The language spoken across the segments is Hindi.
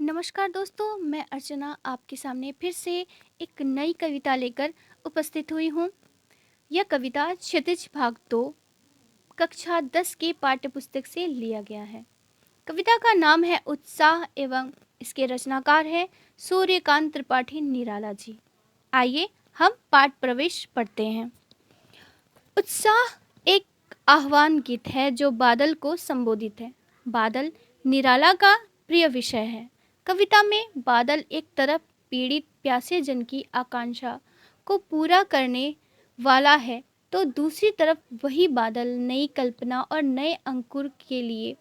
नमस्कार दोस्तों, मैं अर्चना आपके सामने फिर से एक नई कविता लेकर उपस्थित हुई हूँ। यह कविता क्षितिज भाग 2 कक्षा 10 के पाठ्यपुस्तक से लिया गया है। कविता का नाम है उत्साह एवं इसके रचनाकार है सूर्यकांत त्रिपाठी निराला जी। आइए हम पाठ प्रवेश पढ़ते हैं। उत्साह एक आह्वान गीत है जो बादल को संबोधित है। बादल निराला का प्रिय विषय है। कविता में बादल एक तरफ पीड़ित प्यासे जन की आकांक्षा को पूरा करने वाला है, तो दूसरी तरफ वही बादल नई कल्पना और नए अंकुर के लिए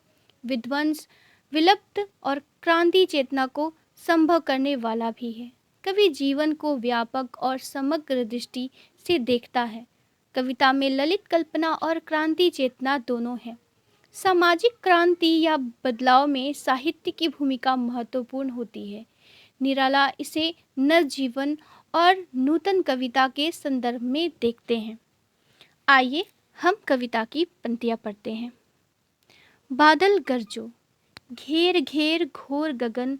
विध्वंस, विलुप्त और क्रांति चेतना को संभव करने वाला भी है। कवि जीवन को व्यापक और समग्र दृष्टि से देखता है। कविता में ललित कल्पना और क्रांति चेतना दोनों है। सामाजिक क्रांति या बदलाव में साहित्य की भूमिका महत्वपूर्ण होती है। निराला इसे नवजीवन और नूतन कविता के संदर्भ में देखते हैं। आइए हम कविता की पंक्तियां पढ़ते हैं। बादल गरजो, घेर घेर घोर गगन,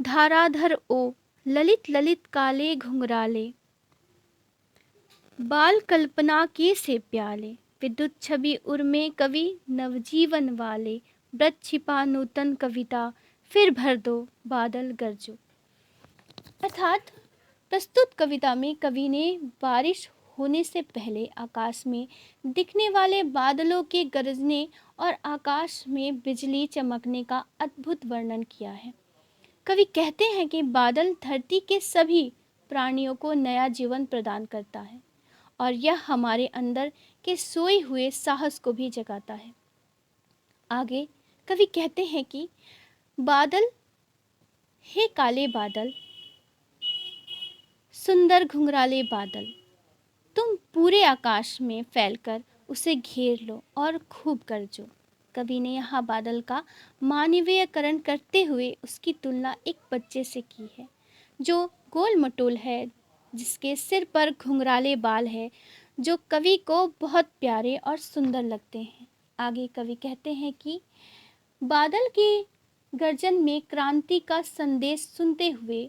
धाराधर ओ, ललित ललित काले घुंघराले, बाल कल्पना के से प्याले, विद्युत छवि उर्मे कवि नवजीवन वाले, व्रत छिपा नूतन कविता, फिर भर दो बादल गरजो। अर्थात प्रस्तुत कविता में कवि ने बारिश होने से पहले आकाश में दिखने वाले बादलों के गरजने और आकाश में बिजली चमकने का अद्भुत वर्णन किया है। कवि कहते हैं कि बादल धरती के सभी प्राणियों को नया जीवन प्रदान करता है और यह हमारे अंदर के सोए हुए साहस को भी जगाता है। आगे कवि कहते हैं कि बादल, हे काले बादल, सुंदर घुंघराले बादल, तुम पूरे आकाश में फैलकर उसे घेर लो और खूब गरजो। कवि ने यहाँ बादल का मानवीयकरण करते हुए उसकी तुलना एक बच्चे से की है जो गोल मटोल है, जिसके सिर पर घुंघराले बाल है, जो कवि को बहुत प्यारे और सुंदर लगते हैं। आगे कवि कहते हैं कि बादल की गर्जन में क्रांति का संदेश सुनते हुए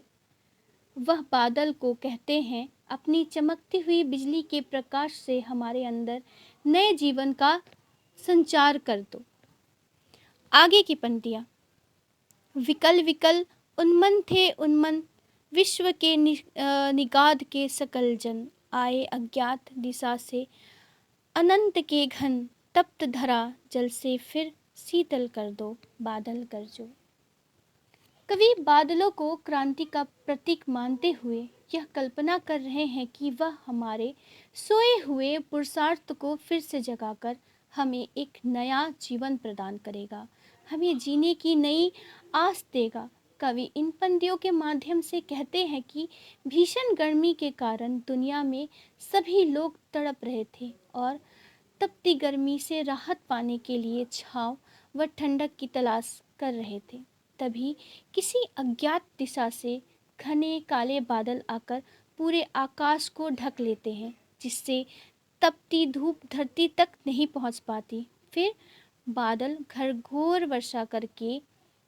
वह बादल को कहते हैं, अपनी चमकती हुई बिजली के प्रकाश से हमारे अंदर नए जीवन का संचार कर दो। आगे की पंक्तियां। विकल विकल उन्मन थे उन्मन, विश्व के निगाद के सकल जन, आए अज्ञात दिशा से अनंत के घन, तप्त धरा जल से फिर शीतल कर दो बादल गरजो। कवि बादलों को क्रांति का प्रतीक मानते हुए यह कल्पना कर रहे हैं कि वह हमारे सोए हुए पुरुषार्थ को फिर से जगाकर हमें एक नया जीवन प्रदान करेगा, हमें जीने की नई आस देगा। कवि इन पंक्तियों के माध्यम से कहते हैं कि भीषण गर्मी के कारण दुनिया में सभी लोग तड़प रहे थे और तपती गर्मी से राहत पाने के लिए छांव व ठंडक की तलाश कर रहे थे। तभी किसी अज्ञात दिशा से घने काले बादल आकर पूरे आकाश को ढक लेते हैं, जिससे तपती धूप धरती तक नहीं पहुंच पाती। फिर बादल घनघोर वर्षा करके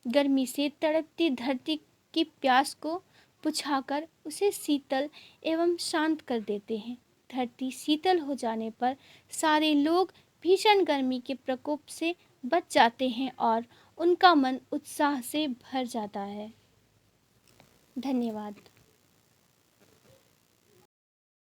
गर्मी से तड़पती धरती की प्यास को बुझाकर उसे शीतल एवं शांत कर देते हैं। धरती शीतल हो जाने पर सारे लोग भीषण गर्मी के प्रकोप से बच जाते हैं और उनका मन उत्साह से भर जाता है। धन्यवाद।